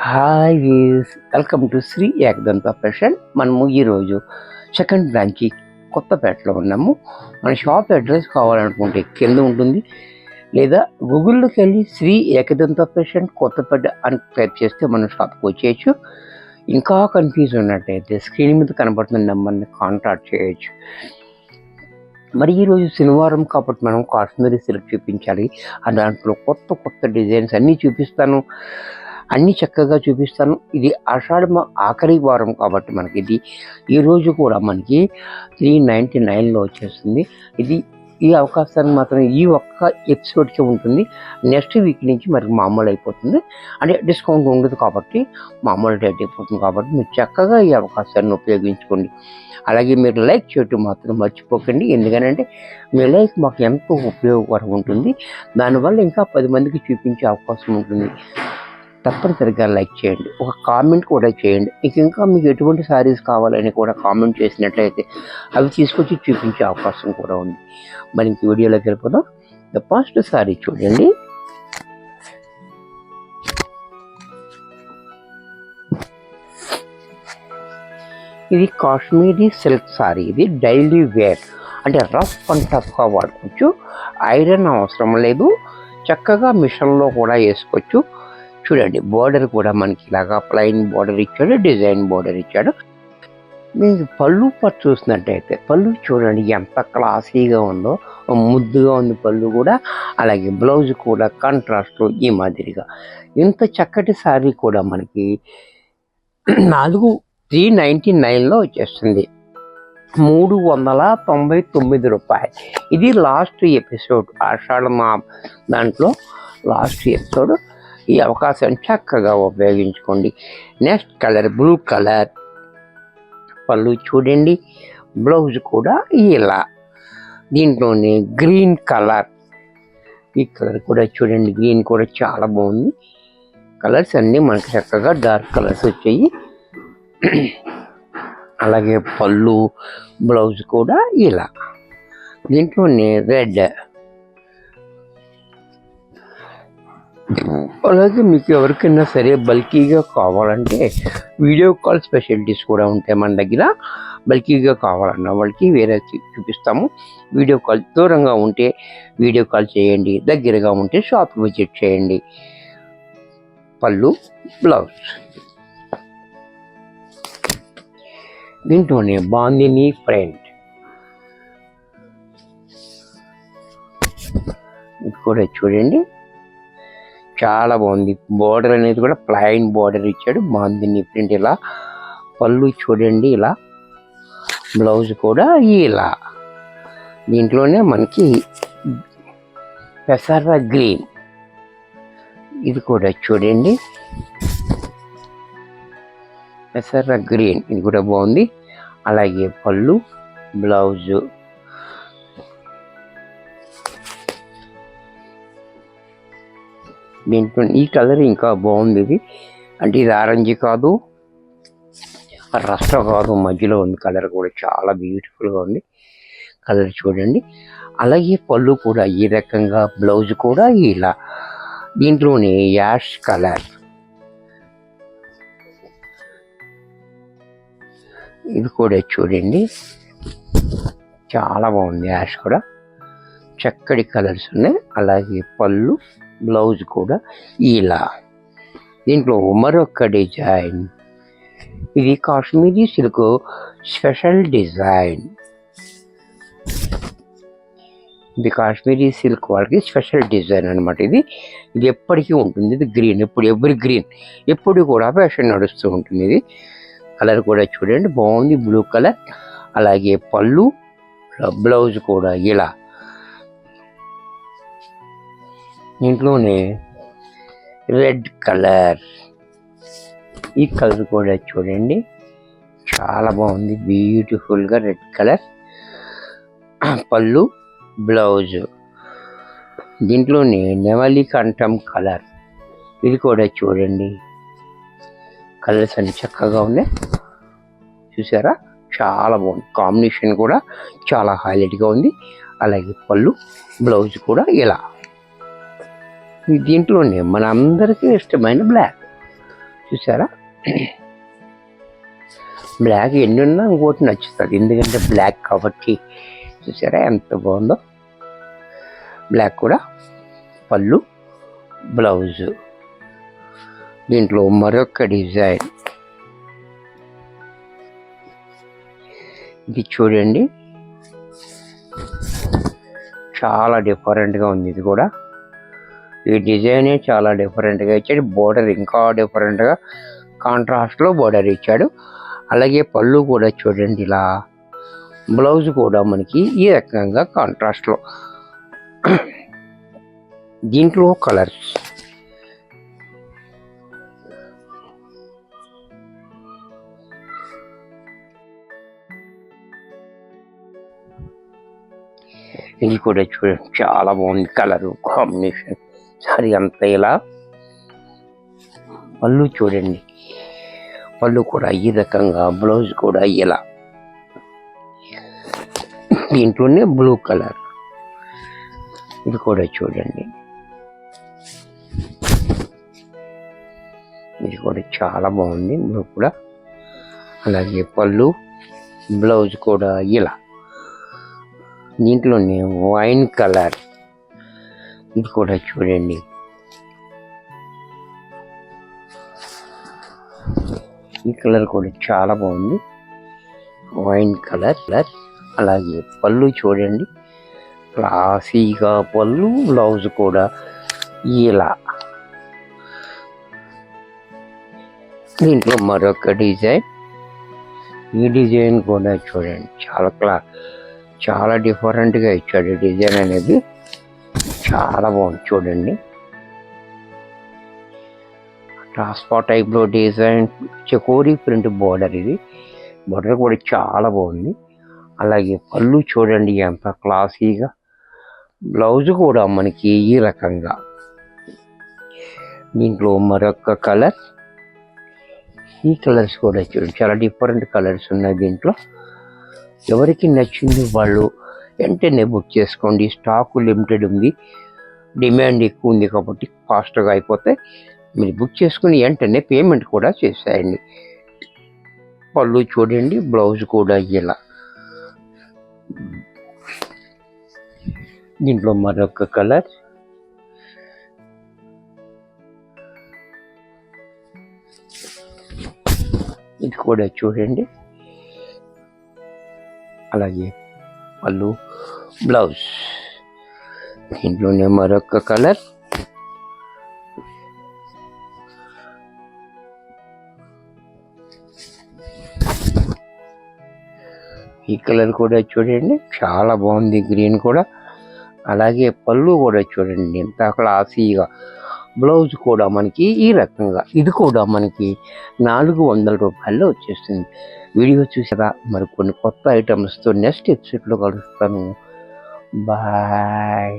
Hi వీస్, welcome to Shri Ekadanta fashion. మనము ఈరోజు సెకండ్ బ్రాంచ్కి కొత్తపేటలో ఉన్నాము. మన షాప్ అడ్రస్ కావాలనుకుంటే కింద ఉంటుంది, లేదా గూగుల్లోకి వెళ్ళి శ్రీ ఏకదంత ఫ్యాషన్ కొత్తపేట అని టైప్ చేస్తే మన షాప్కి వచ్చేయచ్చు. ఇంకా కన్ఫ్యూజ్ ఉన్నట్టయితే స్క్రీన్ మీద కనబడుతున్న నెంబర్ని కాంటాక్ట్ చేయొచ్చు. మరి ఈరోజు శనివారం కాబట్టి మనం కాశ్మీరీ సిల్క్ చూపించాలి. దాంట్లో కొత్త కొత్త డిజైన్స్ అన్నీ చూపిస్తాను, అన్నీ చక్కగా చూపిస్తాను. ఇది ఆషాఢ ఆఖరి వారం కాబట్టి మనకి ఇది ఈరోజు కూడా మనకి 399లో వచ్చేస్తుంది. ఈ అవకాశాన్ని మాత్రం ఈ ఒక్క ఎపిసోడ్కే ఉంటుంది. నెక్స్ట్ వీక్ నుంచి మరి మామూలు అయిపోతుంది, అంటే డిస్కౌంట్ ఉండదు కాబట్టి మామూలు రేట్ అయిపోతుంది. కాబట్టి మీరు చక్కగా ఈ అవకాశాన్ని ఉపయోగించుకోండి. అలాగే మీరు లైక్ చేయటం మాత్రం మర్చిపోకండి, ఎందుకనంటే మీ లైక్ మాకు ఎంతో ఉపయోగకరం ఉంటుంది. దానివల్ల ఇంకా 10 మందికి చూపించే అవకాశం ఉంటుంది. తప్పనిసరిగా లైక్ చేయండి, ఒక కామెంట్ కూడా చేయండి. ఇంకా మీకు ఎటువంటి శారీస్ కావాలని కూడా కామెంట్ చేసినట్లయితే అవి తీసుకొచ్చి చూపించే అవకాశం కూడా ఉంది. మరి ఇంక వీడియోలోకి వెళ్ళిపోదాం. ద ఫస్ట్ శారీ చూడండి. ఇది కాశ్మీరీ సిల్క్ శారీ. ఇది డైలీ వేర్, అంటే రఫ్ అండ్ టఫ్గా వాడుకోవచ్చు. ఐరన్ అవసరం లేదు, చక్కగా మిషన్లో కూడా వేసుకోవచ్చు. చూడండి, బోర్డర్ కూడా మనకి ఇలాగా ప్లెయిన్ బోర్డర్ ఇచ్చాడు, డిజైన్ బోర్డర్ ఇచ్చాడు. మీకు పళ్ళు పట్టు చూసినట్టయితే పళ్ళు చూడండి ఎంత క్లాసీగా ఉందో, ముద్దుగా ఉంది పళ్ళు కూడా. అలాగే బ్లౌజ్ కూడా కాంట్రాస్ట్ ఈ మాదిరిగా. ఇంత చక్కటి శారీ కూడా మనకి 399లో వచ్చేస్తుంది, 399 రూపాయలు. ఇది లాస్ట్ ఎపిసోడ్, ఆషాఢ దాంట్లో లాస్ట్ ఎపిసోడ్. ఈ అవకాశాన్ని చక్కగా ఉపయోగించుకోండి. Next colour blue colour. పళ్ళు చూడండి, బ్లౌజ్ కూడా ఇలా. దీంట్లోనే గ్రీన్ కలర్. ఈ కలర్ కూడా చూడండి, గ్రీన్ కూడా చాలా బాగుంది. కలర్స్ అన్నీ మనకి చక్కగా డార్క్ కలర్స్ వచ్చాయి. అలాగే పళ్ళు బ్లౌజ్ కూడా ఇలా. దీంట్లోనే రెడ్. అలాగే మీకు ఎవరికైనా సరే బల్కీగా కావాలంటే వీడియో కాల్ ఫెసిలిటీస్ కూడా ఉంటాయి మన దగ్గర. బల్కీగా కావాలన్న వాళ్ళకి వేరే చూపిస్తాము. వీడియో కాల్ దూరంగా ఉంటే వీడియో కాల్ చేయండి, దగ్గరగా ఉంటే షాప్ విజిట్ చేయండి. పళ్ళు బ్లౌజ్. దీంట్లోనే బాందిని ఫ్రంట్. ఇది కూడా చూడండి చాలా బాగుంది. బోర్డర్ అనేది కూడా ప్లెయిన్ బోర్డర్ ఇచ్చాడు, బాందిని ప్రింట్ ఇలా. పళ్ళు చూడండి ఇలా, బ్లౌజ్ కూడా ఇలా. దీంట్లోనే మనకి పెసర గ్రీన్. ఇది కూడా చూడండి పెసర గ్రీన్, ఇది కూడా బాగుంది. అలాగే పళ్ళు బ్లౌజు. దీంట్లో ఈ కలర్ ఇంకా బాగుంది. ఇది అంటే ఇది ఆరెంజ్ కాదు, రస్ట్ కాదు, మధ్యలో ఉంది. కలర్ కూడా చాలా బ్యూటిఫుల్గా ఉంది. కలర్ చూడండి. అలాగే పళ్ళు కూడా ఈ రకంగా, బ్లౌజ్ కూడా ఇలా. దీంట్లోనే యాష్ కలర్. ఇది కూడా చూడండి చాలా బాగుంది. యాష్ కూడా చక్కటి కలర్స్ ఉన్నాయి. అలాగే పళ్ళు బ్లౌజ్ కూడా ఇలా. దీంట్లో మరొక డిజైన్. ఇది కాశ్మీరీ సిల్క్ స్పెషల్ డిజైన్. ఇది కాశ్మీరీ సిల్క్ వాళ్ళకి స్పెషల్ డిజైన్ అనమాట. ఇది ఎప్పటికీ ఉంటుంది. ఇది గ్రీన్, ఎవరి గ్రీన్ ఎప్పుడు కూడా ఫ్యాషన్ నడుస్తూ ఉంటుంది. ఇది కలర్ కూడా చూడండి బాగుంది, బ్లూ కలర్. అలాగే పళ్ళు బ్లౌజ్ కూడా ఇలా. దీంట్లోనే రెడ్ కలర్. ఈ కలర్ కూడా చూడండి చాలా బాగుంది, బ్యూటిఫుల్గా రెడ్ కలర్. పళ్ళు బ్లౌజ్. దీంట్లోనే నెమలి కంఠం కలర్. ఇది కూడా చూడండి, కలర్స్ అన్ని చక్కగా ఉన్నాయి. చూసారా, చాలా బాగుంది. కాంబినేషన్ కూడా చాలా హైలైట్గా ఉంది. అలాగే పళ్ళు బ్లౌజ్ కూడా ఇలా. దీంట్లోనే మన అందరికీ ఇష్టమైన బ్లాక్. చూసారా, బ్లాక్ ఎన్ని ఉన్నా ఇంకోటి నచ్చుతుంది, ఎందుకంటే బ్లాక్ కాబట్టి. చూసారా ఎంత బాగుందో. బ్లాక్ కూడా పళ్ళు, బ్లౌజు. దీంట్లో మరొక డిజైన్ ఇది చూడండి, చాలా డిఫరెంట్గా ఉంది. ఇది కూడా ఈ డిజైనే చాలా డిఫరెంట్గా ఇచ్చాడు. బోర్డర్ ఇంకా డిఫరెంట్గా కాంట్రాస్ట్లో బోర్డర్ ఇచ్చాడు. అలాగే పళ్ళు కూడా చూడండి ఇలా, బ్లౌజ్ కూడా మనకి ఈ రకంగా కాంట్రాస్ట్లో. దీంట్లో కలర్స్ ఇది కూడా చూడండి చాలా బాగుంది, కలరు కాంబినేషన్. సారీ అంతా ఇలా. పళ్ళు చూడండి, పళ్ళు కూడా ఈ రకంగా, బ్లౌజ్ కూడా ఇలా. దీంట్లోనే బ్లూ కలర్. ఇది కూడా చూడండి, ఇది కూడా చాలా బాగుంది, బ్లూ కూడా. అలాగే పళ్ళు, బ్లౌజ్ కూడా ఇలా. దీంట్లోనే వైన్ కలర్. ఇది కూడా చూడండి, ఈ కలర్ కూడా చాలా బాగుంది, వైన్ కలర్. అలాగే పళ్ళు చూడండి, క్లాసీగా పళ్ళు, బ్లౌజ్ కూడా ఇలా. దీంట్లో మరొక డిజైన్. ఈ డిజైన్ కూడా చూడండి చాలా డిఫరెంట్గా ఇచ్చాడు. డిజైన్ అనేది చాలా బాగుంది చూడండి. ట్రాన్స్పా టైప్లో డిజైన్, చకోరీ ప్రింట్ బోర్డర్. ఇది బోర్డర్ కూడా చాలా బాగుంది. అలాగే పళ్ళు చూడండి ఎంత క్లాసీగా, బ్లౌజ్ కూడా మనకి ఈ రకంగా. దీంట్లో మరొక కలర్. ఈ కలర్స్ కూడా చూడండి చాలా డిఫరెంట్ కలర్స్ ఉన్నాయి దీంట్లో. ఎవరికి నచ్చింది వాళ్ళు వెంటనే బుక్ చేసుకోండి. స్టాకు లిమిటెడ్ ఉంది, డిమాండ్ ఎక్కువ ఉంది కాబట్టి ఫాస్ట్గా అయిపోతే మీరు బుక్ చేసుకుని వెంటనే పేమెంట్ కూడా చేసేయండి. పళ్ళు చూడండి, బ్లౌజ్ కూడా ఇలా. దీంట్లో మరొక కలర్. ఇది కూడా చూడండి. అలాగే పళ్ళు, బ్లౌజ్. దీంట్లోనే మరొక కలర్. ఈ కలర్ కూడా చూడండి చాలా బాగుంది, గ్రీన్ కూడా. అలాగే పళ్ళు కూడా చూడండి ఎంత క్లాసీగా, బ్లౌజ్ కూడా మనకి ఈ రకంగా. ఇది కూడా మనకి 400 రూపాయల్లో వచ్చేస్తుంది. వీడియో చూసారా, మరి కొన్ని కొత్త ఐటమ్స్తో నెక్స్ట్ ఎపిసోడ్లో కలుస్తాను. బాయ్.